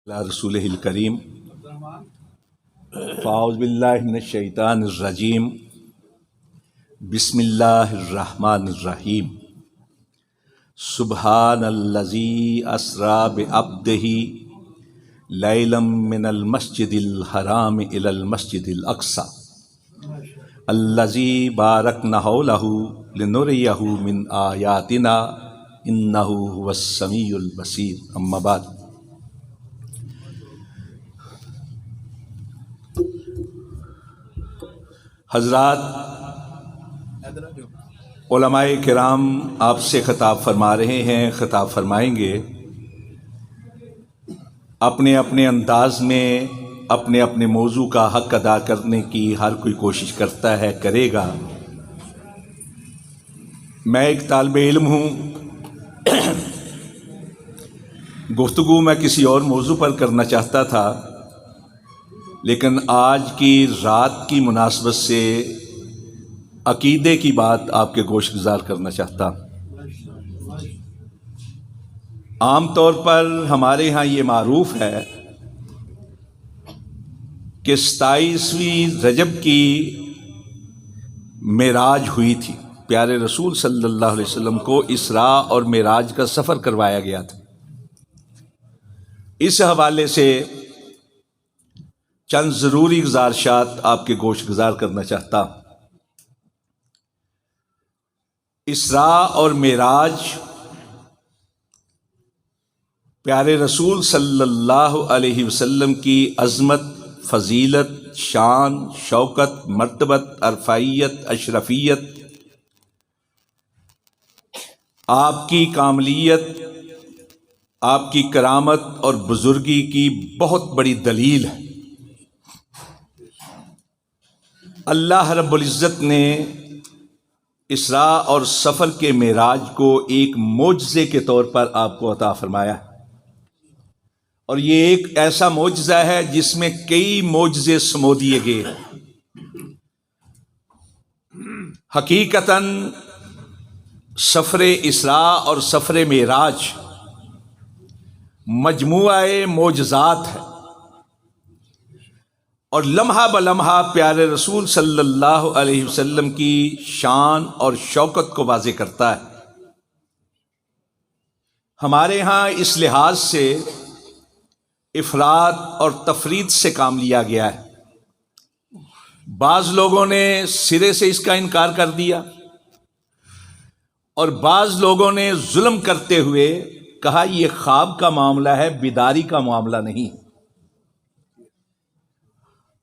رسول الکریم فاعوذ باللہ من الشیطان الرجیم بسم اللہ الرحمن الرحیم سبحان الذی اسری بعبدہ لیلا من المسجد الحرام الی المسجد الاقصی الذی بارکنا حولہ لنریہ من آیاتنا انہ هو السمیع البصیر اما بعد۔ حضرات، علماء کرام آپ سے خطاب فرما رہے ہیں، خطاب فرمائیں گے۔ اپنے اپنے انداز میں اپنے اپنے موضوع کا حق ادا کرنے کی ہر کوئی کوشش کرتا ہے، کرے گا۔ میں ایک طالب علم ہوں، گفتگو میں کسی اور موضوع پر کرنا چاہتا تھا، لیکن آج کی رات کی مناسبت سے عقیدے کی بات آپ کے گوش گزار کرنا چاہتا ہوں۔ عام طور پر ہمارے ہاں یہ معروف ہے کہ 27ویں رجب کی معراج ہوئی تھی، پیارے رسول صلی اللہ علیہ وسلم کو اسراء اور معراج کا سفر کروایا گیا تھا۔ اس حوالے سے چند ضروری گزارشات آپ کے گوش گزار کرنا چاہتا ہوں۔ اسراء اور معراج پیارے رسول صلی اللہ علیہ وسلم کی عظمت، فضیلت، شان، شوکت، مرتبت، عرفائیت، اشرفیت، آپ کی کاملیت، آپ کی کرامت اور بزرگی کی بہت بڑی دلیل ہے۔ اللہ رب العزت نے اسراء اور سفر کے معراج کو ایک معجزے کے طور پر آپ کو عطا فرمایا، اور یہ ایک ایسا معجزہ ہے جس میں کئی معجزے سمو دیے گئے ہیں۔ حقیقتاً سفر اسراء اور سفر معراج مجموعہ معجزات ہے، اور لمحہ بلمحہ پیارے رسول صلی اللہ علیہ وسلم کی شان اور شوکت کو واضح کرتا ہے۔ ہمارے ہاں اس لحاظ سے افراد اور تفرید سے کام لیا گیا ہے۔ بعض لوگوں نے سرے سے اس کا انکار کر دیا، اور بعض لوگوں نے ظلم کرتے ہوئے کہا یہ خواب کا معاملہ ہے، بیداری کا معاملہ نہیں۔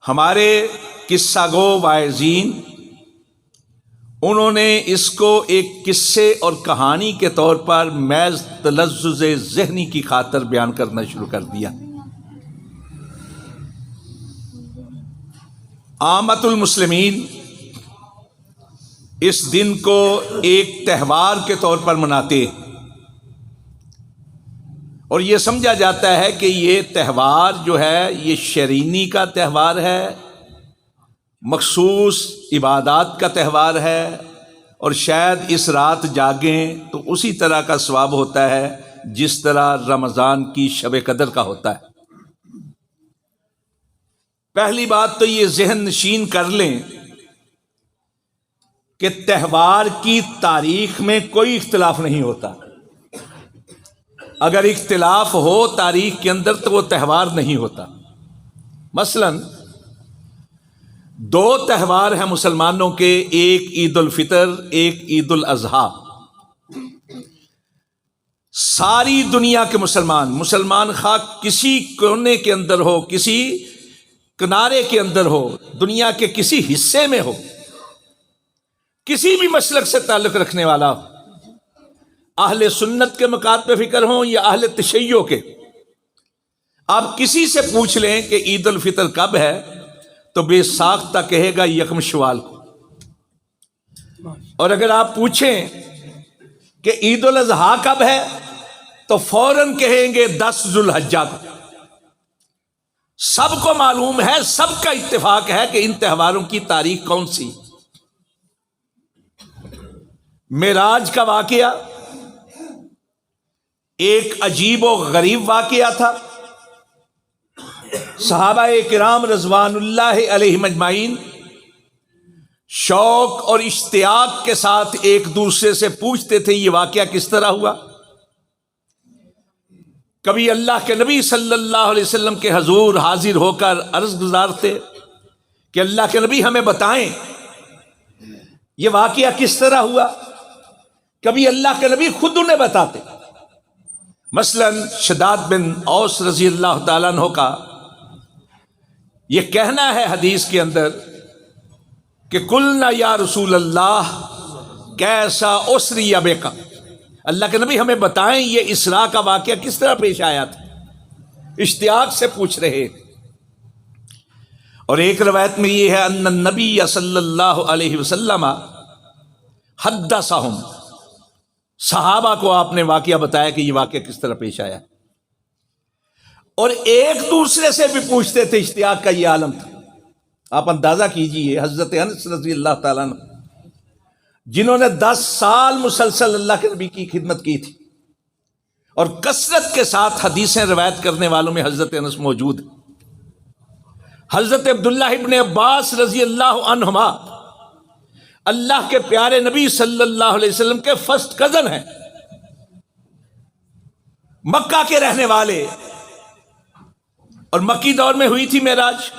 ہمارے قصہ گو واعظین، انہوں نے اس کو ایک قصے اور کہانی کے طور پر محض تلذذ ذہنی کی خاطر بیان کرنا شروع کر دیا۔ عامۃ المسلمین اس دن کو ایک تہوار کے طور پر مناتے ہیں، اور یہ سمجھا جاتا ہے کہ یہ تہوار جو ہے یہ شرینی کا تہوار ہے، مخصوص عبادات کا تہوار ہے، اور شاید اس رات جاگیں تو اسی طرح کا ثواب ہوتا ہے جس طرح رمضان کی شب قدر کا ہوتا ہے۔ پہلی بات تو یہ ذہن نشین کر لیں کہ تہوار کی تاریخ میں کوئی اختلاف نہیں ہوتا۔ اگر اختلاف ہو تاریخ کے اندر تو وہ تہوار نہیں ہوتا۔ مثلا 2 تہوار ہیں مسلمانوں کے، ایک عید الفطر، ایک عید الاضحیٰ۔ ساری دنیا کے مسلمان خواہ کسی کونے کے اندر ہو، کسی کنارے کے اندر ہو، دنیا کے کسی حصے میں ہو، کسی بھی مسلک سے تعلق رکھنے والا ہو، اہل سنت کے مقام پہ فکر ہوں یا اہل تشیع کے، آپ کسی سے پوچھ لیں کہ عید الفطر کب ہے تو بے ساختہ کہے گا 1 شوال کو، اور اگر آپ پوچھیں کہ عید الاضحیٰ کب ہے تو فوراً کہیں گے 10 ذو الحجہ کو۔ سب کو معلوم ہے، سب کا اتفاق ہے کہ ان تہواروں کی تاریخ کون سی۔ معراج کا واقعہ ایک عجیب و غریب واقعہ تھا۔ صحابہ کرام رضوان اللہ علیہم اجمعین شوق اور اشتیاق کے ساتھ ایک دوسرے سے پوچھتے تھے یہ واقعہ کس طرح ہوا. کبھی اللہ کے نبی صلی اللہ علیہ وسلم کے حضور حاضر ہو کر عرض گزارتے کہ اللہ کے نبی ہمیں بتائیں یہ واقعہ کس طرح ہوا. کبھی اللہ کے نبی خود انہیں بتاتے. مثلا شداد بن اوس رضی اللہ تعالیٰ عنہ کا یہ کہنا ہے حدیث کے اندر کہ قلنا یا رسول اللہ کیسا اسری بک، اللہ کے نبی ہمیں بتائیں یہ اسراء کا واقعہ کس طرح پیش آیا تھا. اشتیاق سے پوچھ رہے. اور ایک روایت میں یہ ہے ان النبی صلی اللہ علیہ وسلم حدثہم، صحابہ کو آپ نے واقعہ بتایا کہ یہ واقعہ کس طرح پیش آیا. اور ایک دوسرے سے بھی پوچھتے تھے. اشتیاق کا یہ عالم تھا. آپ اندازہ کیجئے حضرت انس رضی اللہ تعالیٰ عنہ جنہوں نے 10 سال مسلسل اللہ کے نبی کی خدمت کی تھی اور کثرت کے ساتھ حدیثیں روایت کرنے والوں میں حضرت انس موجود ہیں. حضرت عبداللہ ابن عباس رضی اللہ عنہما اللہ کے پیارے نبی صلی اللہ علیہ وسلم کے فرسٹ کزن ہیں، مکہ کے رہنے والے، اور مکی دور میں ہوئی تھی معراج،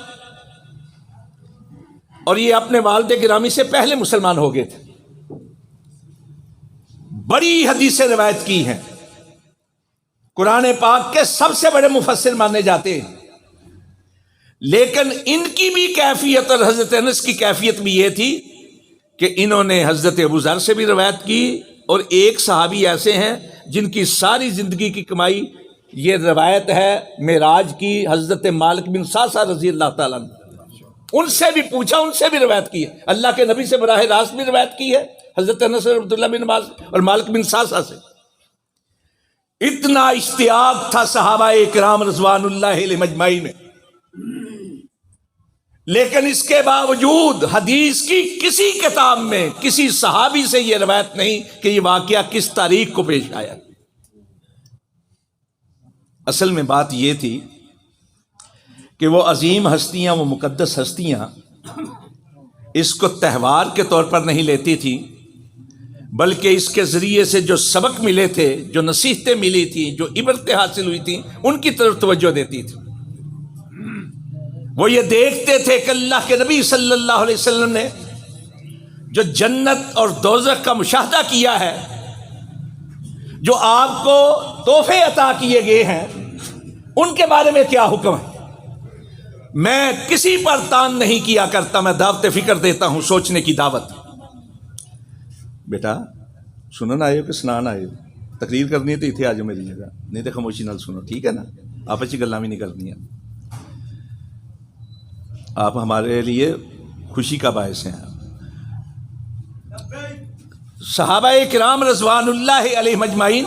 اور یہ اپنے والد گرامی سے پہلے مسلمان ہو گئے تھے. بڑی حدیثیں روایت کی ہیں، قرآن پاک کے سب سے بڑے مفسر مانے جاتے ہیں. لیکن ان کی بھی کیفیت اور حضرت انس کی کیفیت بھی یہ تھی کہ انہوں نے حضرت ابو ذر سے بھی روایت کی، اور ایک صحابی ایسے ہیں جن کی ساری زندگی کی کمائی یہ روایت ہے معراج کی، حضرت مالک بن ساسا رضی اللہ تعالیٰ عنہ. ان سے بھی پوچھا، ان سے بھی روایت کی ہے. اللہ کے نبی سے براہ راست بھی روایت کی ہے حضرت انس عبداللہ بن عباس اور مالک بن ساسا سے. اتنا اشتیاق تھا صحابہ کرام رضوان اللہ علیہم اجمعین میں. لیکن اس کے باوجود حدیث کی کسی کتاب میں کسی صحابی سے یہ روایت نہیں کہ یہ واقعہ کس تاریخ کو پیش آیا. اصل میں بات یہ تھی کہ وہ عظیم ہستیاں، وہ مقدس ہستیاں اس کو تہوار کے طور پر نہیں لیتی تھی، بلکہ اس کے ذریعے سے جو سبق ملے تھے، جو نصیحتیں ملی تھیں، جو عبرتیں حاصل ہوئی تھیں، ان کی طرف توجہ دیتی تھی. وہ یہ دیکھتے تھے کہ اللہ کے نبی صلی اللہ علیہ وسلم نے جو جنت اور دوزخ کا مشاہدہ کیا ہے، جو آپ کو تحفے عطا کیے گئے ہیں، ان کے بارے میں کیا حکم ہے. میں کسی پر تان نہیں کیا کرتا، میں دعوت فکر دیتا ہوں، سوچنے کی دعوت. بیٹا سنن آئے ہو کہ سنان آئے ہو؟ تقریر کرنی تو اتنے آ جاؤ میری جگہ، نہیں تو خاموشی نال سنو، ٹھیک ہے نا؟ آپس گلاں بھی نہیں کرنی. آپ ہمارے لیے خوشی کا باعث ہیں. صحابہ کرام رضوان اللہ علیہم اجمعین،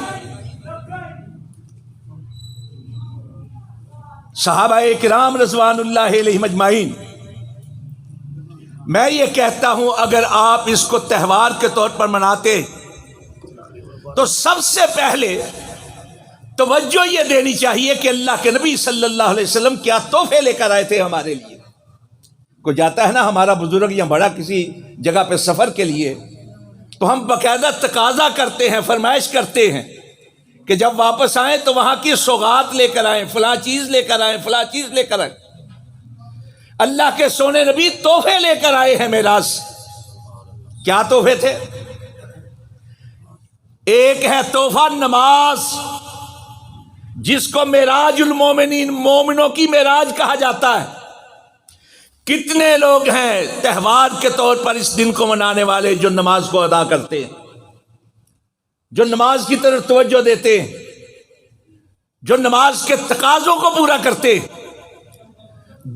صحابہ کرام رضوان اللہ علیہم اجمعین، میں یہ کہتا ہوں اگر آپ اس کو تہوار کے طور پر مناتے تو سب سے پہلے توجہ یہ دینی چاہیے کہ اللہ کے نبی صلی اللہ علیہ وسلم کیا تحفے لے کر آئے تھے ہمارے لیے. کوئی جاتا ہے نا ہمارا بزرگ یا بڑا کسی جگہ پہ سفر کے لیے، تو ہم باقاعدہ تقاضا کرتے ہیں، فرمائش کرتے ہیں کہ جب واپس آئیں تو وہاں کی سوغات لے کر آئیں، فلاں چیز لے کر آئیں، فلاں چیز لے کر آئیں. اللہ کے سونے نبی تحفے لے کر آئے ہیں معراج سے. کیا تحفے تھے؟ ایک ہے تحفہ نماز، جس کو معراج المومنین، مومنوں کی معراج کہا جاتا ہے. کتنے لوگ ہیں تہوار کے طور پر اس دن کو منانے والے جو نماز کو ادا کرتے ہیں، جو نماز کی طرف توجہ دیتے ہیں، جو نماز کے تقاضوں کو پورا کرتے ہیں.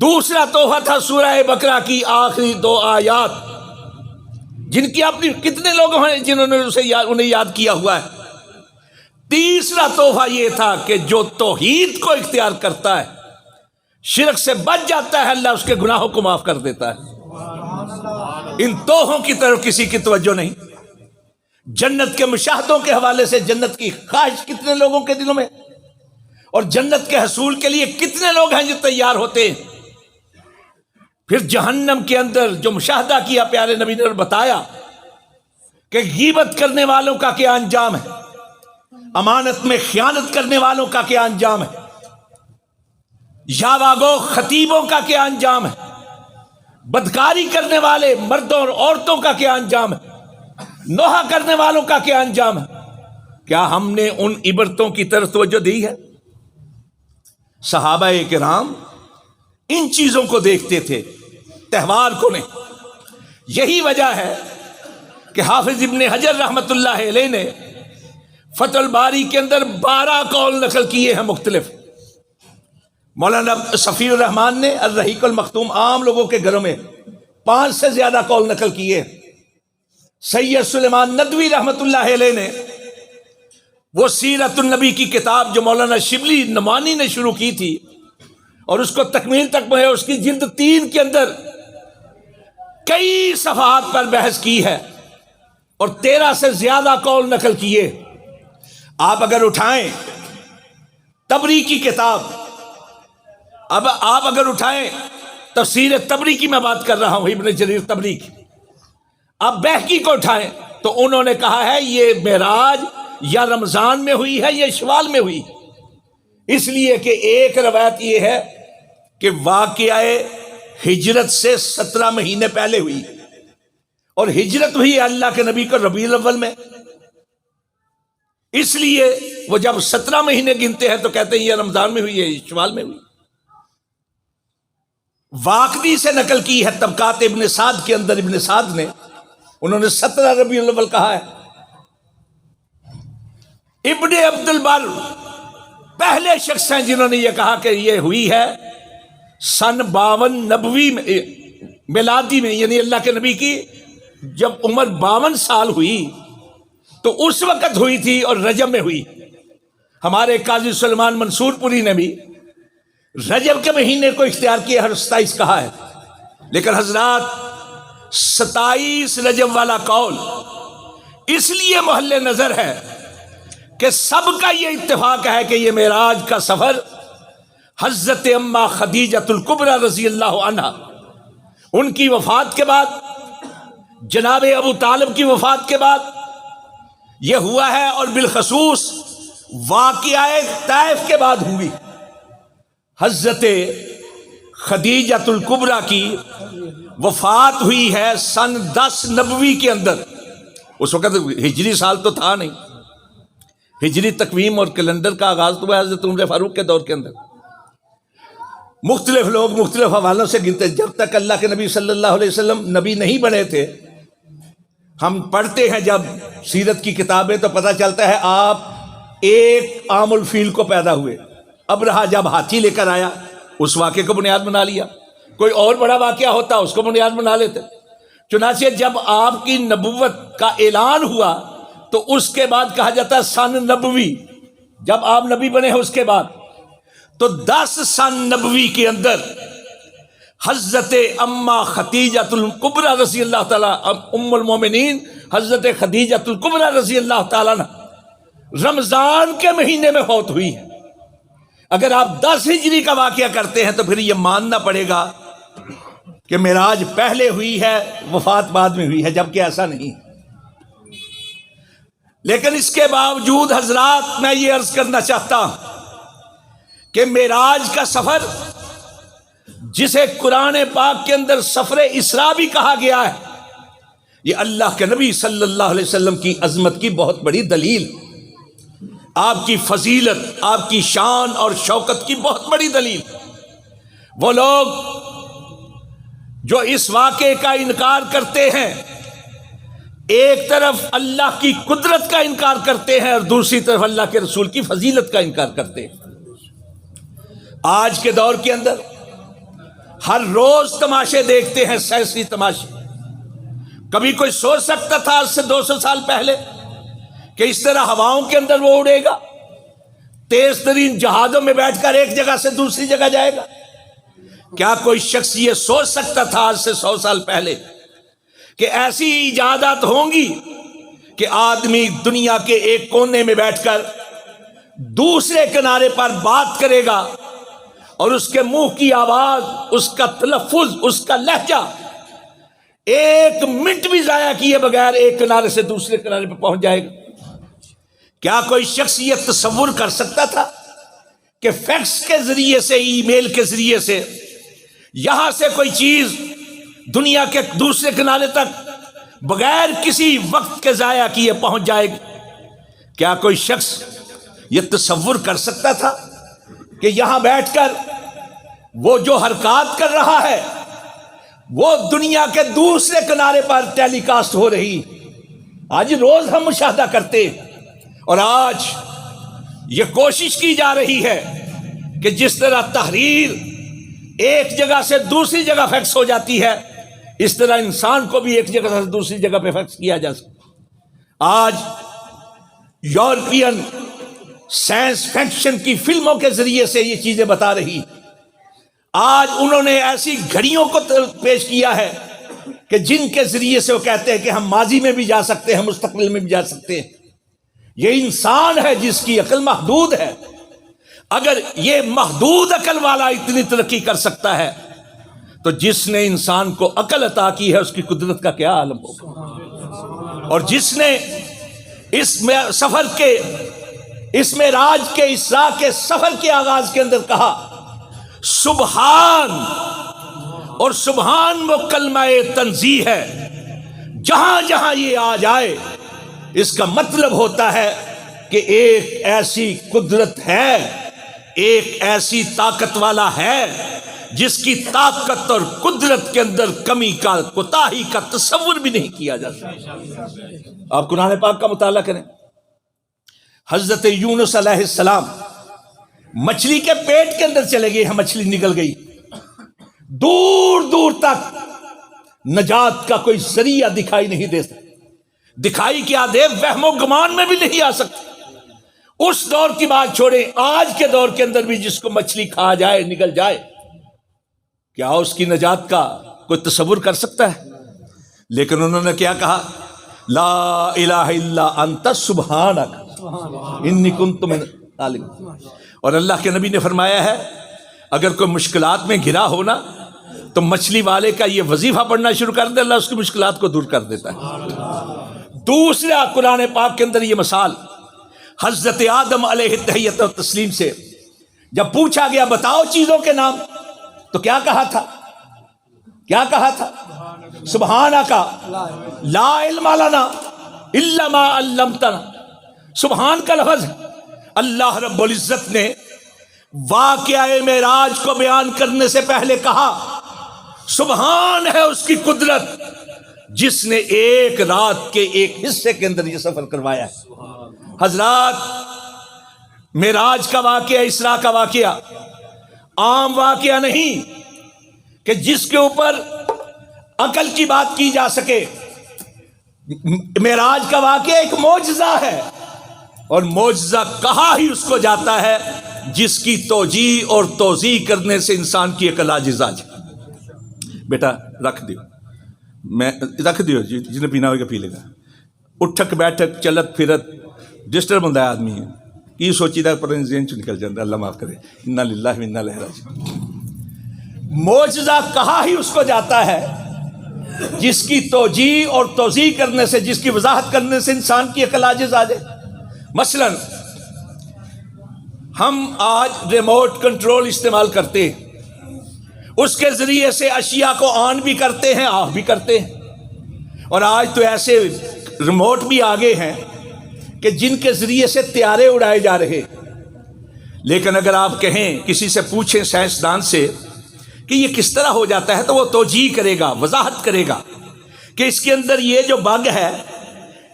دوسرا تحفہ تھا سورہ بقرہ کی آخری 2 آیات، جن کی اپنی کتنے لوگ ہیں جنہوں نے انہیں یاد کیا ہوا ہے. تیسرا تحفہ یہ تھا کہ جو توحید کو اختیار کرتا ہے، شرک سے بچ جاتا ہے، اللہ اس کے گناہوں کو معاف کر دیتا ہے. ان تحفوں کی طرف کسی کی توجہ نہیں. جنت کے مشاہدوں کے حوالے سے جنت کی خواہش کتنے لوگوں کے دلوں میں، اور جنت کے حصول کے لیے کتنے لوگ ہیں جو تیار ہوتے ہیں. پھر جہنم کے اندر جو مشاہدہ کیا پیارے نبی نے بتایا کہ غیبت کرنے والوں کا کیا انجام ہے، امانت میں خیانت کرنے والوں کا کیا انجام ہے، یاواگو خطیبوں کا کیا انجام ہے، بدکاری کرنے والے مردوں اور عورتوں کا کیا انجام ہے، نوحہ کرنے والوں کا کیا انجام ہے. کیا ہم نے ان عبرتوں کی طرف توجہ دی ہے؟ صحابہ کرام ان چیزوں کو دیکھتے تھے، تہوار کو نہیں. یہی وجہ ہے کہ حافظ ابن حجر رحمت اللہ علیہ نے فتح الباری کے اندر 12 قول نقل کیے ہیں مختلف. مولانا صفی الرحمان نے الرحیق المختوم عام لوگوں کے گھروں میں 5 سے زیادہ قول نقل کیے. سید سلیمان ندوی رحمت اللہ علیہ نے وہ سیرت النبی کی کتاب جو مولانا شبلی نعمانی نے شروع کی تھی اور اس کو تکمیل تک پہنچے، اس کی جلد 3 کے اندر کئی صفحات پر بحث کی ہے اور 13 سے زیادہ قول نقل کیے. آپ اگر اٹھائیں تبری کی کتاب، اب آپ اگر اٹھائیں تفسیر تبری کی، میں بات کر رہا ہوں ابن جریر تبری کی، آپ بہقی کو اٹھائیں تو انہوں نے کہا ہے یہ معراج یا رمضان میں ہوئی ہے یا شوال میں ہوئی. اس لیے کہ ایک روایت یہ ہے کہ واقعہ ہجرت سے 17 مہینے پہلے ہوئی اور ہجرت ہوئی اللہ کے نبی کو ربیع الاول میں. اس لیے وہ جب 17 مہینے گنتے ہیں تو کہتے ہیں یہ رمضان میں ہوئی ہے، شوال میں ہوئی. واقعی سے نقل کی ہے طبقات ابن سعد کے اندر، ابن سعد نے انہوں نے 17 ربیع الاول کہا ہے. ابن عبد البر پہلے شخص ہیں جنہوں نے یہ کہا کہ یہ ہوئی ہے سن 52 نبوی میں، میلادی میں، یعنی اللہ کے نبی کی جب عمر 52 سال ہوئی تو اس وقت ہوئی تھی اور رجب میں ہوئی. ہمارے قاضی سلمان منصور پوری نے بھی رجب کے مہینے کو اختیار کیا ہے، 27 کہا ہے. لیکن حضرات 27 رجب والا قول اس لیے محل نظر ہے کہ سب کا یہ اتفاق ہے کہ یہ معراج کا سفر حضرت اماں خدیجۃ الکبریٰ رضی اللہ عنہ ان کی وفات کے بعد، جناب ابو طالب کی وفات کے بعد یہ ہوا ہے، اور بالخصوص واقعہ طائف کے بعد ہوئی. حضرت خدیجۃ الکبریٰ کی وفات ہوئی ہے سن 10 نبوی کے اندر. اس وقت ہجری سال تو تھا نہیں، ہجری تقویم اور کیلنڈر کا آغاز تو ہے حضرت عمر فاروق کے دور کے اندر. مختلف لوگ مختلف حوالوں سے گنتے، جب تک اللہ کے نبی صلی اللہ علیہ وسلم نبی نہیں بنے تھے. ہم پڑھتے ہیں جب سیرت کی کتابیں تو پتہ چلتا ہے آپ 1 عام الفیل کو پیدا ہوئے. ابرہا جب ہاتھی لے کر آیا اس واقعے کو بنیاد بنا لیا، کوئی اور بڑا واقعہ ہوتا اس کو بنیاد بنا لیتے. چنانچہ جب آپ کی نبوت کا اعلان ہوا تو اس کے بعد کہا جاتا ہے سن نبوی، جب آپ نبی بنے ہیں اس کے بعد. تو 10 سن نبوی کے اندر حضرت اماں خدیجۃ الکبریٰ رضی اللہ تعالیٰ، ام المومنین حضرت خدیجۃ الکبریٰ رضی اللہ تعالیٰ رمضان کے مہینے میں فوت ہوئی ہے. اگر آپ 10 ہجری کا واقعہ کرتے ہیں تو پھر یہ ماننا پڑے گا کہ معراج پہلے ہوئی ہے، وفات بعد میں ہوئی ہے، جبکہ ایسا نہیں. لیکن اس کے باوجود حضرات میں یہ عرض کرنا چاہتا ہوں کہ معراج کا سفر جسے قرآن پاک کے اندر سفر اسراء بھی کہا گیا ہے، یہ اللہ کے نبی صلی اللہ علیہ وسلم کی عظمت کی بہت بڑی دلیل، آپ کی فضیلت، آپ کی شان اور شوکت کی بہت بڑی دلیل. وہ لوگ جو اس واقعے کا انکار کرتے ہیں، ایک طرف اللہ کی قدرت کا انکار کرتے ہیں اور دوسری طرف اللہ کے رسول کی فضیلت کا انکار کرتے ہیں. آج کے دور کے اندر ہر روز تماشے دیکھتے ہیں، سیاسی تماشے. کبھی کوئی سوچ سکتا تھا آج سے 200 سال پہلے کہ اس طرح ہواؤں کے اندر وہ اڑے گا، تیز ترین جہازوں میں بیٹھ کر ایک جگہ سے دوسری جگہ جائے گا؟ کیا کوئی شخص یہ سوچ سکتا تھا آج سے 100 سال پہلے کہ ایسی ایجادات ہوں گی کہ آدمی دنیا کے ایک کونے میں بیٹھ کر دوسرے کنارے پر بات کرے گا اور اس کے منہ کی آواز، اس کا تلفظ، اس کا لہجہ 1 منٹ بھی ضائع کیے بغیر ایک کنارے سے دوسرے کنارے پہ پہنچ جائے گا۔ کیا کوئی شخص یہ تصور کر سکتا تھا کہ فیکس کے ذریعے سے، ای میل کے ذریعے سے یہاں سے کوئی چیز دنیا کے دوسرے کنارے تک بغیر کسی وقت کے ضائع کیے پہنچ جائے گی؟ کیا کوئی شخص یہ تصور کر سکتا تھا کہ یہاں بیٹھ کر وہ جو حرکات کر رہا ہے وہ دنیا کے دوسرے کنارے پر ٹیلی کاسٹ ہو رہی؟ آج روز ہم مشاہدہ کرتے اور آج یہ کوشش کی جا رہی ہے کہ جس طرح تحریر ایک جگہ سے دوسری جگہ فیکس ہو جاتی ہے، اس طرح انسان کو بھی ایک جگہ سے دوسری جگہ پہ فیکس کیا جا سکتا۔ آج یورپین سائنس فکشن کی فلموں کے ذریعے سے یہ چیزیں بتا رہی، آج انہوں نے ایسی گھڑیوں کو پیش کیا ہے کہ جن کے ذریعے سے وہ کہتے ہیں کہ ہم ماضی میں بھی جا سکتے ہیں، مستقبل میں بھی جا سکتے ہیں۔ یہ انسان ہے جس کی عقل محدود ہے۔ اگر یہ محدود عقل والا اتنی ترقی کر سکتا ہے تو جس نے انسان کو عقل عطا کی ہے اس کی قدرت کا کیا عالم ہوگا؟ اور جس نے اس سفر کے، اس معراج کے، اسراء کے سفر کے آغاز کے اندر کہا سبحان، اور سبحان وہ کلمہ تنزیہ ہے، جہاں جہاں یہ آ جائے اس کا مطلب ہوتا ہے کہ ایک ایسی قدرت ہے، ایک ایسی طاقت والا ہے جس کی طاقت اور قدرت کے اندر کمی کا، کوتاہی کا تصور بھی نہیں کیا جا سکتا۔ آپ قرآن پاک کا مطالعہ کریں، حضرت یونس علیہ السلام مچھلی کے پیٹ کے اندر چلے گئے ہیں، مچھلی نکل گئی، دور دور تک نجات کا کوئی ذریعہ دکھائی نہیں دے سکتا۔ دکھائی کیا دے، وہم و گمان میں بھی نہیں آ سکتا۔ اس دور کی بات چھوڑیں، آج کے دور کے اندر بھی جس کو مچھلی کھا جائے، نگل جائے، کیا اس کی نجات کا کوئی تصور کر سکتا ہے؟ لیکن انہوں نے کیا کہا؟ لا الہ الا انت سبحانک انی کنت من الظالمین۔ اور اللہ کے نبی نے فرمایا ہے اگر کوئی مشکلات میں گھرا ہونا تو مچھلی والے کا یہ وظیفہ پڑھنا شروع کر دے، اللہ اس کی مشکلات کو دور کر دیتا ہے۔ دوسرا قرآن پاک کے اندر یہ مثال حضرت آدم علیہ التحیۃ و تسلیم سے جب پوچھا گیا بتاؤ چیزوں کے نام، تو کیا کہا تھا؟ کیا کہا تھا؟ سبحانک لا علم لنا الا ما علمتنا۔ سبحان کا لفظ اللہ رب العزت نے واقعہ معراج کو بیان کرنے سے پہلے کہا سبحان ہے اس کی قدرت جس نے ایک رات کے ایک حصے کے اندر یہ سفر کروایا ہے۔ حضرات، معراج کا واقعہ، اسراء کا واقعہ عام واقعہ نہیں کہ جس کے اوپر عقل کی بات کی جا سکے۔ معراج کا واقعہ ایک معجزہ ہے، اور معجزہ کہا ہی اس کو جاتا ہے جس کی توجیہ اور توضیح کرنے سے انسان کی عقل عاجز آ جائے۔ بیٹا رکھ دیو، میں رکھ دیو، جس نے پینا ہوگا پی لے گا۔ اٹھک بیٹھک چلت پھرت ڈسٹرب ہوتا ہے آدمی، کی سوچی دا پر ذہن چ نکل جاتا ہے، اللہ معاف کرے۔ انا للہ و انا الیہ راجعون۔ معجزہ کہا ہی اس کو جاتا ہے جس کی توجیہ اور توضیح کرنے سے، جس کی وضاحت کرنے سے انسان کی عقل عاجز آ جائے۔ مثلا ہم آج ریموٹ کنٹرول استعمال کرتے ہیں، اس کے ذریعے سے اشیاء کو آن بھی کرتے ہیں، آف بھی کرتے ہیں، اور آج تو ایسے ریموٹ بھی آگے ہیں کہ جن کے ذریعے سے طیارے اڑائے جا رہے۔ لیکن اگر آپ کہیں، کسی سے پوچھیں سائنسدان سے کہ یہ کس طرح ہو جاتا ہے، تو وہ توجیہ کرے گا، وضاحت کرے گا کہ اس کے اندر یہ جو بگ ہے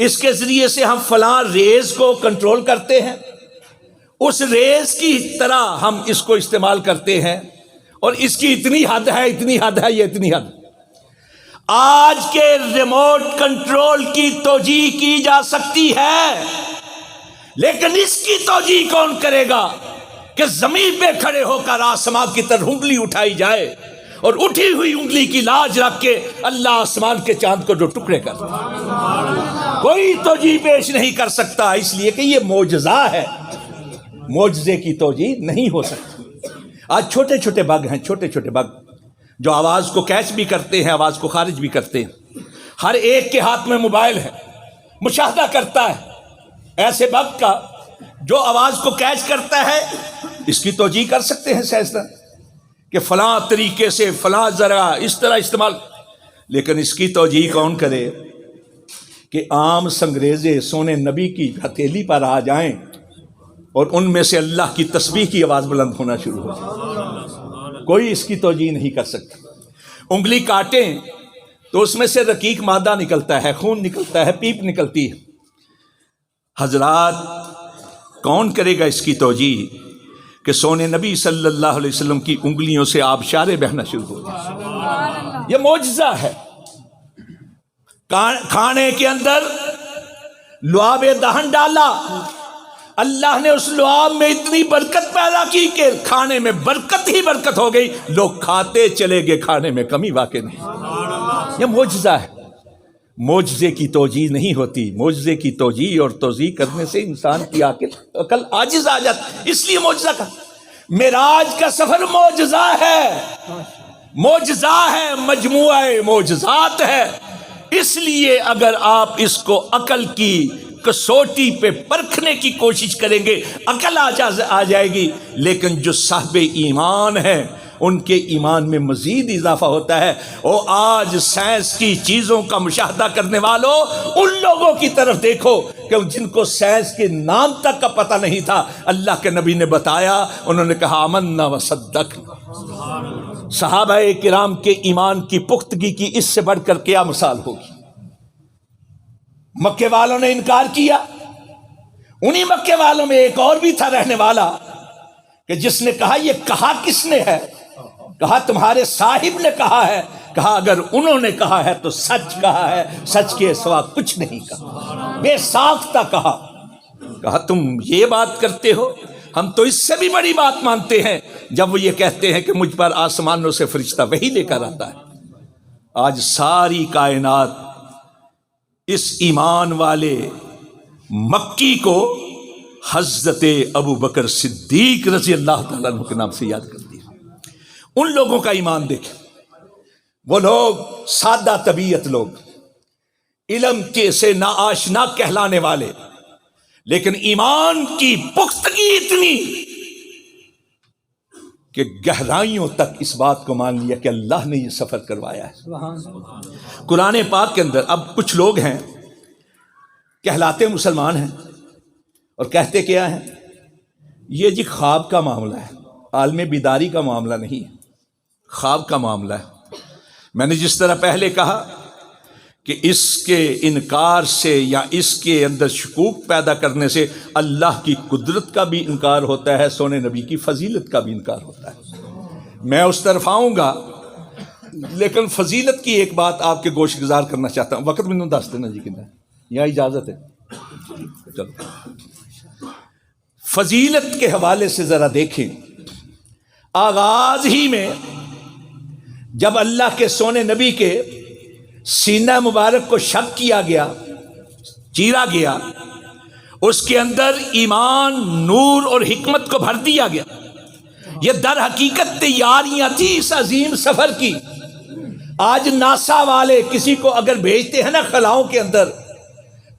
اس کے ذریعے سے ہم فلاں ریز کو کنٹرول کرتے ہیں، اس ریز کی طرح ہم اس کو استعمال کرتے ہیں، اور اس کی اتنی حد ہے، اتنی حد ہے، یہ اتنی حد۔ آج کے ریموٹ کنٹرول کی توجیہ کی جا سکتی ہے، لیکن اس کی توجیہ کون کرے گا کہ زمین پہ کھڑے ہو کر آسمان کی طرف انگلی اٹھائی جائے، اور اٹھی ہوئی انگلی کی لاج رکھ کے اللہ آسمان کے چاند کو دو ٹکڑے کر دے۔ کوئی توجیہ پیش نہیں کر سکتا، اس لیے کہ یہ معجزہ ہے۔ معجزے کی توجیہ نہیں ہو سکتی۔ آج چھوٹے چھوٹے بگ ہیں، چھوٹے چھوٹے بگ جو آواز کو کیچ بھی کرتے ہیں، آواز کو خارج بھی کرتے ہیں۔ ہر ایک کے ہاتھ میں موبائل ہے، مشاہدہ کرتا ہے ایسے بگ کا جو آواز کو کیچ کرتا ہے۔ اس کی توجیہ کر سکتے ہیں سائنسدان کہ فلاں طریقے سے فلاں ذرا اس طرح استعمال، لیکن اس کی توجیہ کون کرے کہ عام سنگریزے سونے نبی کی ہتھیلی پر آ جائیں اور ان میں سے اللہ کی تسبیح کی آواز بلند ہونا شروع ہو جائے؟ کوئی اس کی توجیہ نہیں کر سکتا۔ انگلی کاٹیں تو اس میں سے رقیق مادہ نکلتا ہے، خون نکلتا ہے، پیپ نکلتی ہے۔ حضرات کون کرے گا اس کی توجیہ کہ سونے نبی صلی اللہ علیہ وسلم کی انگلیوں سے آبشاریں بہنا شروع ہو جائیں؟ یہ معجزہ ہے۔ کھانے کے اندر لعاب دہن ڈالا، اللہ نے اس لعاب میں اتنی برکت پیدا کی کہ کھانے میں برکت ہی برکت ہو گئی، لوگ کھاتے چلے گئے، کھانے میں کمی واقع نہیں۔ یہ معجزہ ہے۔ معجزے کی توجیہ نہیں ہوتی، معجزے کی توجیہ اور توضیح کرنے سے انسان کی عقل عاجز آ جاتی، اس لیے معجزہ کا معراج کا سفر معجزہ ہے، معجزہ ہے، مجموعہ معجزات ہے۔ اس لیے اگر آپ اس کو عقل کی کسوٹی پہ پرکھنے کی کوشش کریں گے عقل آ جائے گی، لیکن جو صاحب ایمان ہیں ان کے ایمان میں مزید اضافہ ہوتا ہے۔ اور آج سائنس کی چیزوں کا مشاہدہ کرنے والوں، ان لوگوں کی طرف دیکھو کہ جن کو سائنس کے نام تک کا پتہ نہیں تھا، اللہ کے نبی نے بتایا، انہوں نے کہا آمنا وصدقنا۔ صحابہ کرام کے ایمان کی پختگی کی اس سے بڑھ کر کیا مثال ہوگی؟ مکے والوں نے انکار کیا، انہی مکے والوں میں ایک اور بھی تھا رہنے والا کہ جس نے کہا یہ کہا کس نے ہے؟ کہا تمہارے صاحب نے کہا ہے۔ کہا اگر انہوں نے کہا ہے تو سچ کہا ہے، سچ کے سوا کچھ نہیں کہا، بے ساختہ کہا۔ کہا تم یہ بات کرتے ہو، ہم تو اس سے بھی بڑی بات مانتے ہیں جب وہ یہ کہتے ہیں کہ مجھ پر آسمانوں سے فرشتہ وحی لے کر آتا ہے۔ آج ساری کائنات اس ایمان والے مکی کو حضرت ابو بکر صدیق رضی اللہ تعالیٰ عنہ کے نام سے یاد کرتی ہے۔ ان لوگوں کا ایمان دیکھیں، وہ لوگ سادہ طبیعت لوگ، علم کے سے ناآشنا کہلانے والے، لیکن ایمان کی پختگی اتنی کہ گہرائیوں تک اس بات کو مان لیا کہ اللہ نے یہ سفر کروایا ہے۔ قرآن پاک کے اندر اب کچھ لوگ ہیں کہلاتے مسلمان ہیں اور کہتے کیا ہیں؟ یہ جی خواب کا معاملہ ہے، عالم بیداری کا معاملہ نہیں ہے، خواب کا معاملہ ہے۔ میں نے جس طرح پہلے کہا کہ اس کے انکار سے یا اس کے اندر شکوک پیدا کرنے سے اللہ کی قدرت کا بھی انکار ہوتا ہے، سونے نبی کی فضیلت کا بھی انکار ہوتا ہے۔ میں اس طرف آؤں گا، لیکن فضیلت کی ایک بات آپ کے گوش گزار کرنا چاہتا ہوں۔ وقت میں نے دس دینا جی کہنا یہاں اجازت ہے؟ چلو فضیلت کے حوالے سے ذرا دیکھیں۔ آغاز ہی میں جب اللہ کے سونے نبی کے سینہ مبارک کو شق کیا گیا، چیرا گیا، اس کے اندر ایمان، نور اور حکمت کو بھر دیا گیا۔ یہ در حقیقت تیاریاں تھی اس عظیم سفر کی۔ آج ناسا والے کسی کو اگر بھیجتے ہیں نا خلاؤں کے اندر،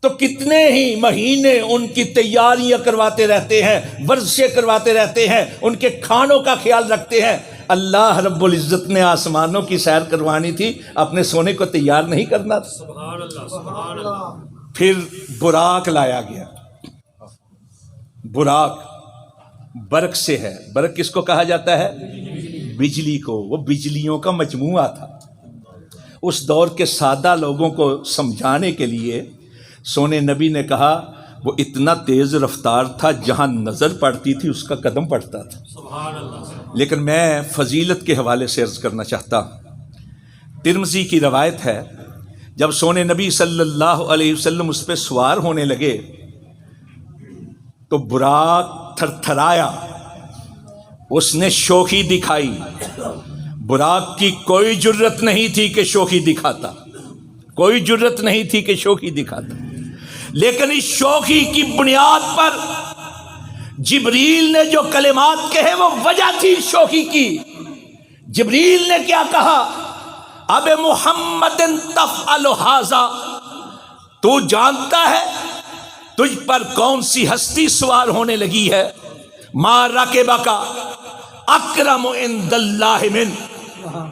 تو کتنے ہی مہینے ان کی تیاریاں کرواتے رہتے ہیں، ورزشیں کرواتے رہتے ہیں، ان کے کھانوں کا خیال رکھتے ہیں۔ اللہ رب العزت نے آسمانوں کی سیر کروانی تھی، اپنے سونے کو تیار نہیں کرنا تھا۔ سبحان اللہ، سبحان اللہ۔ پھر براق لایا گیا۔ براق برق سے ہے۔ برق کس کو کہا جاتا ہے؟ بجلی کو۔ وہ بجلیوں کا مجموعہ تھا۔ اس دور کے سادہ لوگوں کو سمجھانے کے لیے سونے نبی نے کہا وہ اتنا تیز رفتار تھا، جہاں نظر پڑتی تھی اس کا قدم پڑتا تھا۔ سبحان اللہ۔ لیکن میں فضیلت کے حوالے سے عرض کرنا چاہتا ہوں۔ ترمذی کی روایت ہے، جب سونے نبی صلی اللہ علیہ وسلم اس پہ سوار ہونے لگے تو براق تھر تھرایا، اس نے شوخی دکھائی۔ براق کی کوئی جرت نہیں تھی کہ شوخی دکھاتا، کوئی جرت نہیں تھی کہ شوخی دکھاتا، لیکن اس شوخی کی بنیاد پر جبریل نے جو کلمات کہے وہ وجہ تھی شوخی کی. جبریل نے کیا کہا؟ اب محمد تفعل ھذا، تو جانتا ہے تجھ پر کون سی ہستی سوار ہونے لگی ہے؟ ما رکبک اکرم عند اللہ من،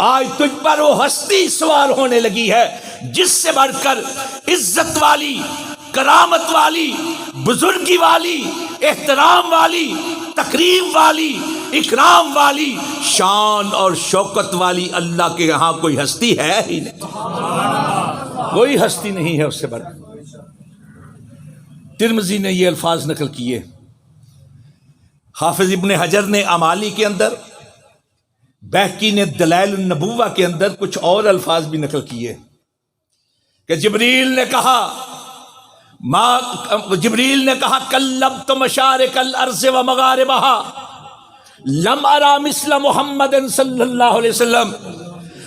آج تجھ پر وہ ہستی سوار ہونے لگی ہے جس سے بڑھ کر عزت والی، کرامت والی، بزرگی والی، احترام والی، تکریم والی، اکرام والی، شان اور شوکت والی اللہ کے یہاں کوئی ہستی ہے ہی نہیں. کوئی ہستی نہیں ہے اس سے بڑھ. ترمذی نے یہ الفاظ نقل کیے. حافظ ابن حجر نے اعمالی کے اندر، بہقی نے دلائل النبوہ کے اندر کچھ اور الفاظ بھی نقل کیے کہ جبریل نے کہا کلبت مشارق الارض و مغاربہا لم ارا مثل محمد صلی اللہ علیہ وسلم.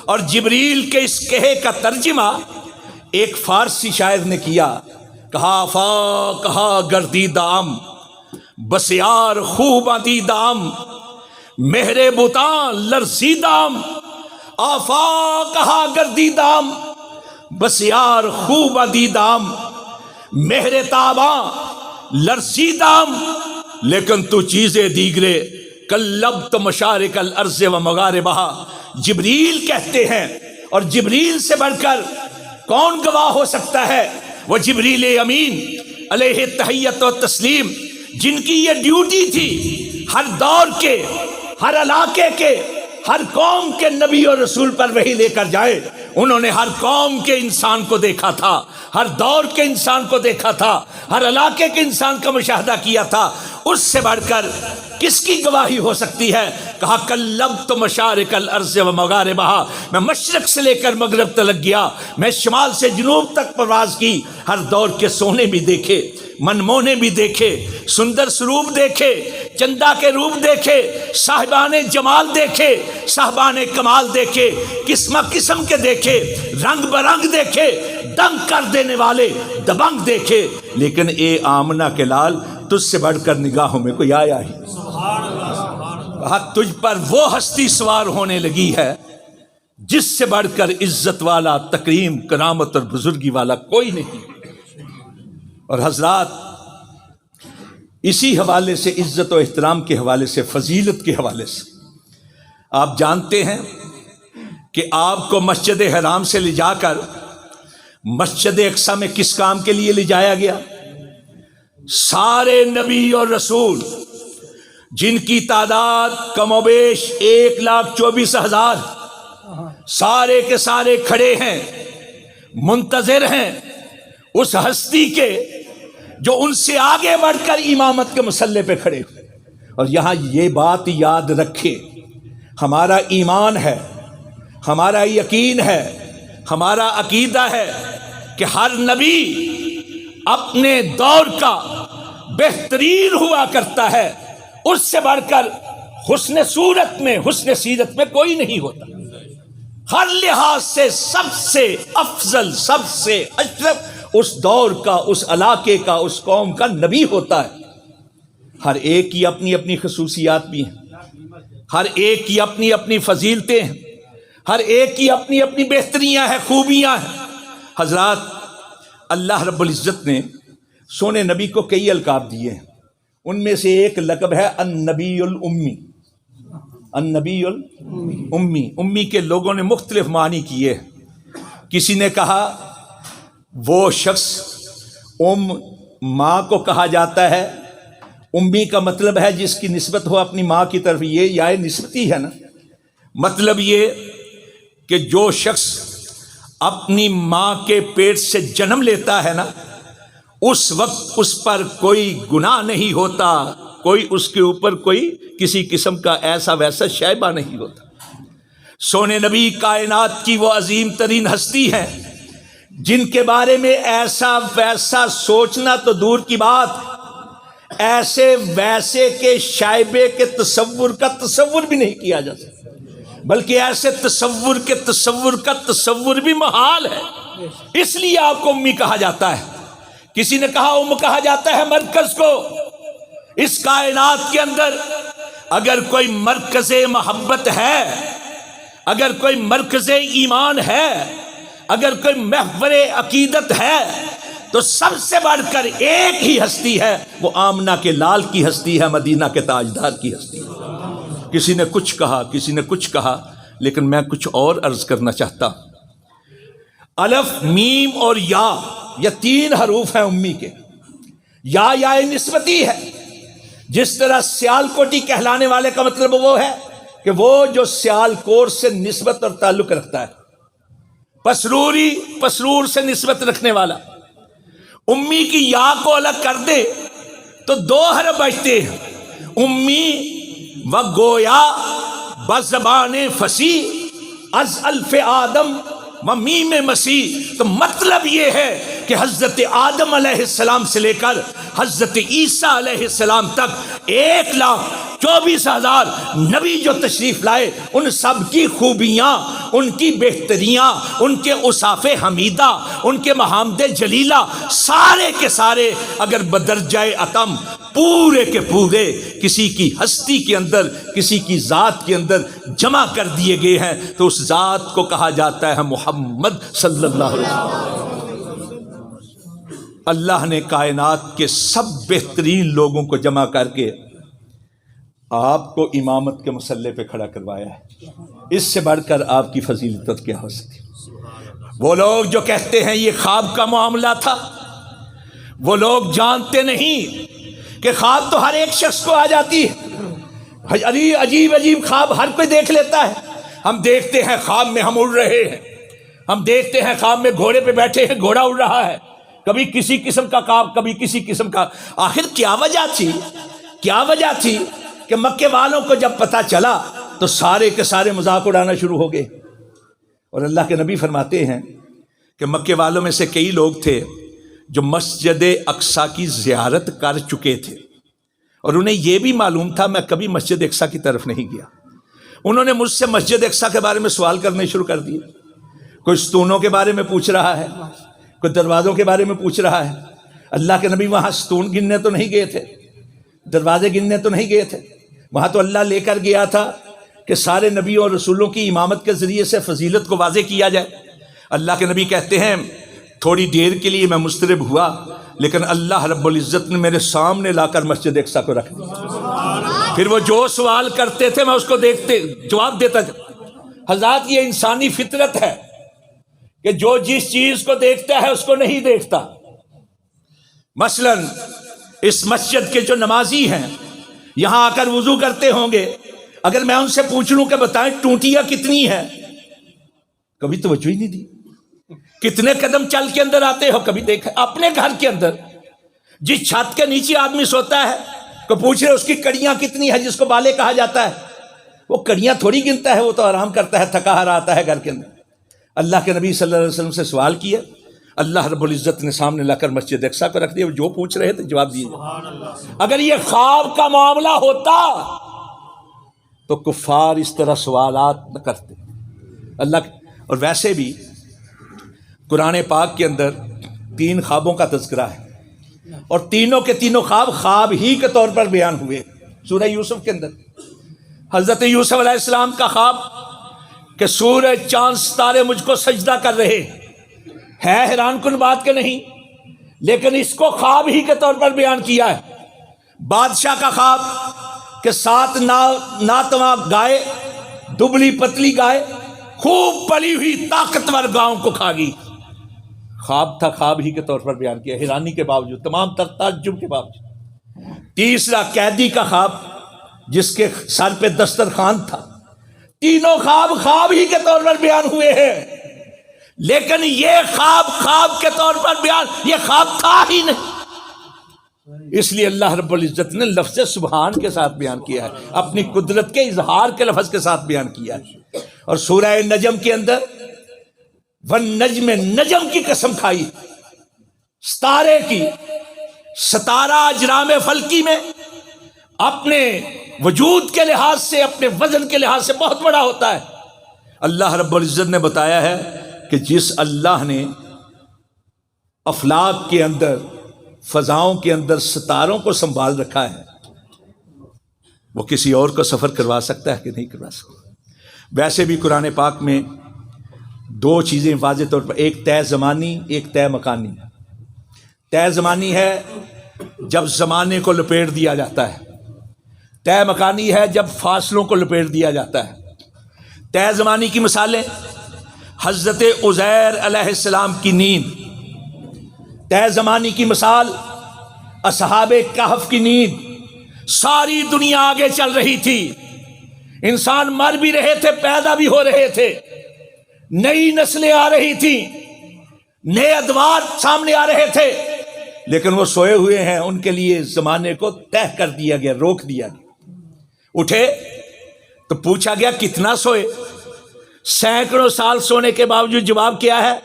اور جبریل کے اس کہے کا ترجمہ ایک فارسی شاعر نے کیا. کہا گردی دام بسیار خوب دیدام مہر بتان لرزیدام. آفا کہا گردی دام بسیار خوب دیدام مہر تاباں لرزیدام. لیکن تو چیزیں دیگرے کلبت مشارق الارض و مغاربہا. جبریل کہتے ہیں، اور جبریل سے بڑھ کر کون گواہ ہو سکتا ہے؟ وہ جبریل امین علیہ تحیت و تسلیم، جن کی یہ ڈیوٹی تھی ہر دور کے، ہر علاقے کے، ہر قوم کے نبی اور رسول پر وحی لے کر جائے. انہوں نے ہر قوم کے انسان کو دیکھا تھا، ہر دور کے انسان کو دیکھا تھا، ہر علاقے کے انسان کا مشاہدہ کیا تھا. اس سے بڑھ کر کس کی گواہی ہو سکتی ہے؟ کہا کلبت مشارق الارض و مغاربہا، میں مشرق سے لے کر مغرب تلک گیا، میں شمال سے جنوب تک پرواز کی. ہر دور کے سونے بھی دیکھے، منمونے بھی دیکھے، سندر سروپ دیکھے، چندہ کے روپ دیکھے، صاحبان جمال دیکھے، صاحبان کمال دیکھے، قسم قسم کے دیکھے، رنگ برنگ دیکھے، دنگ کر دینے والے دبنگ دیکھے. لیکن اے آمنہ کے لال، تجھ سے بڑھ کر نگاہوں میں کوئی آیا ہی. کہا تجھ پر وہ ہستی سوار ہونے لگی ہے جس سے بڑھ کر عزت والا، تکریم، کرامت اور بزرگی والا کوئی نہیں. اور حضرات، اسی حوالے سے، عزت و احترام کے حوالے سے، فضیلت کے حوالے سے، آپ جانتے ہیں کہ آپ کو مسجد حرام سے لے جا کر مسجد اقصی میں کس کام کے لیے لے جایا گیا؟ سارے نبی اور رسول، جن کی تعداد کم و بیش 1,24,000، سارے کے سارے کھڑے ہیں، منتظر ہیں اس ہستی کے جو ان سے آگے بڑھ کر امامت کے مسلح پہ کھڑے ہوئے. اور یہاں یہ بات یاد رکھے، ہمارا ایمان ہے، ہمارا یقین ہے، ہمارا عقیدہ ہے کہ ہر نبی اپنے دور کا بہترین ہوا کرتا ہے. اس سے بڑھ کر حسن صورت میں، حسن سیرت میں کوئی نہیں ہوتا. ہر لحاظ سے سب سے افضل، سب سے اشرف اس دور کا، اس علاقے کا، اس قوم کا نبی ہوتا ہے. ہر ایک کی اپنی اپنی خصوصیات بھی ہیں، ہر ایک کی اپنی اپنی فضیلتیں ہیں، ہر ایک کی اپنی اپنی بہتریاں ہیں، خوبیاں ہیں. حضرات، اللہ رب العزت نے سونے نبی کو کئی القاب دیے ہیں. ان میں سے ایک لقب ہے النبی الامی. النبی الامی، امی کے لوگوں نے مختلف معنی کیے. کسی نے کہا وہ شخص، ماں کو کہا جاتا ہے، امی کا مطلب ہے جس کی نسبت ہو اپنی ماں کی طرف. یہ یا نسبتی ہے نا، مطلب یہ کہ جو شخص اپنی ماں کے پیٹ سے جنم لیتا ہے نا، اس وقت اس پر کوئی گناہ نہیں ہوتا، کوئی اس کے اوپر کوئی کسی قسم کا ایسا ویسا شائبہ نہیں ہوتا. سونے نبی کائنات کی وہ عظیم ترین ہستی ہیں جن کے بارے میں ایسا ویسا سوچنا تو دور کی بات، ایسے ویسے کے شائبے کے تصور کا تصور بھی نہیں کیا جا سکتا، بلکہ ایسے تصور کے تصور کا تصور بھی محال ہے. اس لیے آپ کو امی کہا جاتا ہے. کسی نے کہا ام کہا جاتا ہے مرکز کو، اس کائنات کے اندر اگر کوئی مرکز محبت ہے، اگر کوئی مرکز ایمان ہے، اگر کوئی محور عقیدت ہے، تو سب سے بڑھ کر ایک ہی ہستی ہے، وہ آمنہ کے لال کی ہستی ہے، مدینہ کے تاجدار کی ہستی ہے۔ کسی نے کچھ کہا، کسی نے کچھ کہا، لیکن میں کچھ اور عرض کرنا چاہتا ہوں۔ الف، میم اور یا، یہ تین حروف ہیں امی کے۔ یا نسبتی ہے، جس طرح سیال کوٹی کہلانے والے کا مطلب وہ ہے کہ وہ جو سیال کوٹ سے نسبت اور تعلق رکھتا ہے، پسروری پسرور سے نسبت رکھنے والا۔ امی کی یا کو الگ کر دے تو دو حرف بچتے ہیں، امی و گویا بزبان فصیح از الف آدم و میم مسیح۔ تو مطلب یہ ہے کہ حضرت آدم علیہ السلام سے لے کر حضرت عیسیٰ علیہ السلام تک 1,24,000 نبی جو تشریف لائے، ان سب کی خوبیاں، ان کی بہتریاں، ان کے اوصاف حمیدہ، ان کے محامد جلیلہ، سارے کے سارے اگر بدرجہ اتم پورے کے پورے کسی کی ہستی کے اندر، کسی کی ذات کے اندر جمع کر دیے گئے ہیں، تو اس ذات کو کہا جاتا ہے محمد صلی اللہ علیہ وسلم۔ اللہ نے کائنات کے سب بہترین لوگوں کو جمع کر کے آپ کو امامت کے مسلح پہ کھڑا کروایا ہے۔ اس سے بڑھ کر آپ کی فضیلت کیا ہو سکتی؟ وہ لوگ جو کہتے ہیں یہ خواب کا معاملہ تھا، وہ لوگ جانتے نہیں کہ خواب تو ہر ایک شخص کو آ جاتی ہے۔ عجیب عجیب خواب ہر کوئی دیکھ لیتا ہے۔ ہم دیکھتے ہیں خواب میں ہم اڑ رہے ہیں، ہم دیکھتے ہیں خواب میں گھوڑے پہ بیٹھے ہیں، گھوڑا اڑ رہا ہے، کبھی کسی قسم کا خواب، کبھی کسی قسم کا۔ آخر کیا وجہ تھی؟ کیا وجہ تھی کہ مکے والوں کو جب پتہ چلا تو سارے کے سارے مذاق اڑانا شروع ہو گئے؟ اور اللہ کے نبی فرماتے ہیں کہ مکے والوں میں سے کئی لوگ تھے جو مسجد اقصیٰ کی زیارت کر چکے تھے، اور انہیں یہ بھی معلوم تھا میں کبھی مسجد اقصیٰ کی طرف نہیں گیا۔ انہوں نے مجھ سے مسجد اقصیٰ کے بارے میں سوال کرنے شروع کر دیے۔ کوئی ستونوں کے بارے میں پوچھ رہا ہے، کوئی دروازوں کے بارے میں پوچھ رہا ہے۔ اللہ کے نبی وہاں ستون گننے تو نہیں گئے تھے، دروازے گننے تو نہیں گئے تھے، وہاں تو اللہ لے کر گیا تھا کہ سارے نبیوں اور رسولوں کی امامت کے ذریعے سے فضیلت کو واضح کیا جائے۔ اللہ کے نبی کہتے ہیں تھوڑی دیر کے لیے میں مضطرب ہوا، لیکن اللہ رب العزت نے میرے سامنے لا کر مسجد اقصیٰ کو رکھ دیا۔ پھر وہ جو سوال کرتے تھے میں اس کو دیکھتے جواب دیتا تھا۔ حضرات یہ انسانی فطرت ہے کہ جو جس چیز کو دیکھتا ہے اس کو نہیں دیکھتا۔ مثلا اس مسجد کے جو نمازی ہیں یہاں آ کر وضو کرتے ہوں گے، اگر میں ان سے پوچھ لوں کہ بتائیں ٹوٹیاں کتنی ہیں، کبھی توجہ ہی نہیں دی۔ کتنے قدم چل کے اندر آتے ہو، کبھی دیکھا؟ اپنے گھر کے اندر جس چھت کے نیچے آدمی سوتا ہے کو پوچھ رہے اس کی کڑیاں کتنی ہے، جس کو بالے کہا جاتا ہے، وہ کڑیاں تھوڑی گنتا ہے، وہ تو آرام کرتا ہے، تھکا ہرا آتا ہے گھر کے اندر۔ اللہ کے نبی صلی اللہ علیہ وسلم سے سوال کیا، اللہ رب العزت نے سامنے لا کر مسجد اقصیٰ کو رکھ دیا، جو پوچھ رہے تھے جواب دیے۔ اگر یہ خواب کا معاملہ ہوتا تو کفار اس طرح سوالات نہ کرتے اللہ۔ اور ویسے بھی قرآن پاک کے اندر 3 خوابوں کا تذکرہ ہے، اور تینوں کے تینوں خواب ہی کے طور پر بیان ہوئے۔ سورہ یوسف کے اندر حضرت یوسف علیہ السلام کا خواب کہ سورج چاند ستارے مجھ کو سجدہ کر رہے ہے حیران کن بات کہ نہیں، لیکن اس کو خواب ہی کے طور پر بیان کیا ہے۔ بادشاہ کا خواب کہ 7 ناتواں گائے، دبلی پتلی گائے خوب پلی ہوئی طاقتور گاؤں کو کھا گئی، خواب تھا، خواب ہی کے طور پر بیان کیا، حیرانی کے باوجود، تمام تر تعجب کے باوجود۔ تیسرا قیدی کا خواب جس کے سر پہ دسترخوان تھا۔ تینوں خواب ہی کے طور پر بیان ہوئے ہیں، لیکن یہ خواب کے طور پر بیان، یہ خواب تھا ہی نہیں، اس لیے اللہ رب العزت نے لفظ سبحان کے ساتھ بیان کیا ہے، اپنی قدرت کے اظہار کے لفظ کے ساتھ بیان کیا ہے۔ اور سورہ نجم کے اندر والنجم، نجم کی قسم کھائی، ستارے کی۔ ستارہ اجرام فلکی میں اپنے وجود کے لحاظ سے، اپنے وزن کے لحاظ سے بہت بڑا ہوتا ہے۔ اللہ رب العزت نے بتایا ہے کہ جس اللہ نے افلاک کے اندر، فضاؤں کے اندر ستاروں کو سنبھال رکھا ہے، وہ کسی اور کو سفر کروا سکتا ہے کہ نہیں کروا سکتا؟ ویسے بھی قرآن پاک میں دو چیزیں واضح طور پر، ایک طے زمانی، ایک طے مکانی۔ طے زمانی ہے جب زمانے کو لپیٹ دیا جاتا ہے، طے مکانی ہے جب فاصلوں کو لپیٹ دیا جاتا ہے۔ طے زمانی کی مثالیں حضرت عزیر علیہ السلام کی نیند، طے زمانی کی مثال اصحاب کہف کی نیند۔ ساری دنیا آگے چل رہی تھی، انسان مر بھی رہے تھے، پیدا بھی ہو رہے تھے، نئی نسلیں آ رہی تھیں، نئے ادوار سامنے آ رہے تھے، لیکن وہ سوئے ہوئے ہیں۔ ان کے لیے زمانے کو طے کر دیا گیا، روک دیا گیا۔ اٹھے تو پوچھا گیا کتنا سوئے؟ سینکڑوں سال سونے کے باوجود جواب کیا ہے؟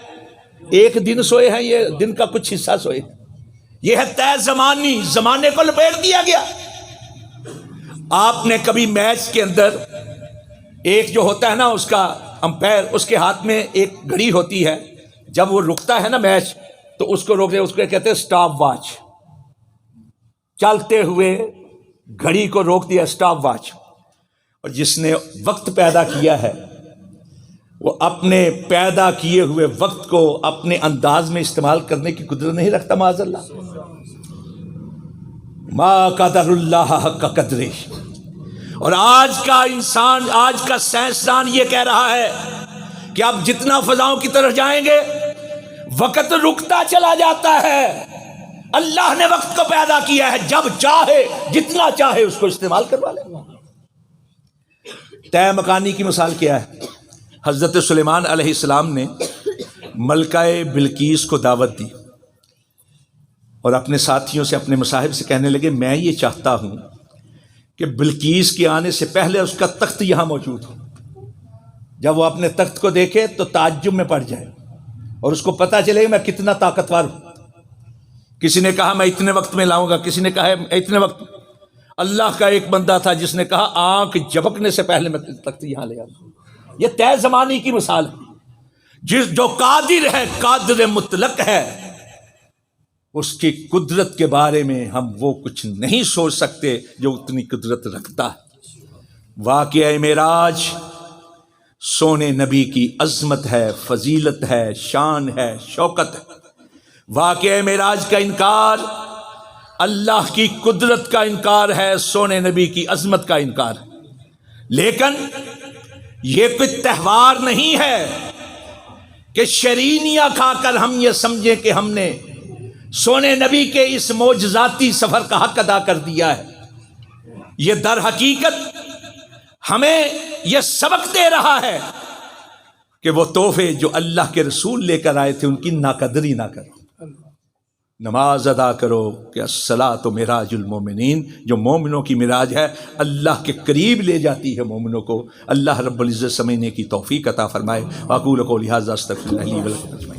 ایک دن سوئے ہیں، یہ دن کا کچھ حصہ سوئے۔ یہ ہے طے زمانی، زمانے کو لپیٹ دیا گیا۔ آپ نے کبھی میچ کے اندر ایک جو ہوتا ہے نا اس کا امپائر، اس کے ہاتھ میں ایک گھڑی ہوتی ہے، جب وہ رکتا ہے نا میچ تو اس کو روک دے، اس کو کہتے ہیں سٹاپ واچ۔ چلتے ہوئے گھڑی کو روک دیا، سٹاپ واچ۔ اور جس نے وقت پیدا کیا ہے وہ اپنے پیدا کیے ہوئے وقت کو اپنے انداز میں استعمال کرنے کی قدرت نہیں رکھتا، معاذ اللہ۔ ما قدر اللہ حق قدرہ۔ اور آج کا انسان، آج کا سائنسدان یہ کہہ رہا ہے کہ آپ جتنا فضاؤں کی طرف جائیں گے وقت رکتا چلا جاتا ہے۔ اللہ نے وقت کو پیدا کیا ہے، جب چاہے جتنا چاہے اس کو استعمال کروا لے۔ طے مکانی کی مثال کیا ہے؟ حضرت سلیمان علیہ السلام نے ملکہ بلقیس کو دعوت دی اور اپنے ساتھیوں سے، اپنے مصاحب سے کہنے لگے میں یہ چاہتا ہوں کہ بلقیس کے آنے سے پہلے اس کا تخت یہاں موجود ہو۔ جب وہ اپنے تخت کو دیکھے تو تعجب میں پڑ جائے اور اس کو پتہ چلے میں کتنا طاقتور ہوں۔ کسی نے کہا میں اتنے وقت میں لاؤں گا، کسی نے کہا اتنے وقت۔ اللہ کا ایک بندہ تھا جس نے کہا آنکھ جھپکنے سے پہلے میں تخت یہاں لے آؤں۔ یہ طے زمانی کی مثال ہے۔ جو قادر ہے، قادر مطلق ہے، اس کی قدرت کے بارے میں ہم وہ کچھ نہیں سوچ سکتے جو اتنی قدرت رکھتا ہے۔ واقعہ معراج سونے نبی کی عظمت ہے، فضیلت ہے، شان ہے، شوکت ہے۔ واقعہ معراج کا انکار اللہ کی قدرت کا انکار ہے، سونے نبی کی عظمت کا انکار ہے۔ لیکن یہ کوئی تہوار نہیں ہے کہ شیرینیاں کھا کر ہم یہ سمجھیں کہ ہم نے سونے نبی کے اس معجزاتی سفر کا حق ادا کر دیا ہے۔ یہ در حقیقت ہمیں یہ سبق دے رہا ہے کہ وہ تحفے جو اللہ کے رسول لے کر آئے تھے ان کی ناقدری نہ کرو۔ نماز ادا کرو کہ الصلاۃ معراج المومنین، جو مومنوں کی معراج ہے، اللہ کے قریب لے جاتی ہے مومنوں کو۔ اللہ رب العزت سمجھنے کی توفیق عطا فرمائے۔ اقول قولی ھذا استغفر اللہ لی ولکم۔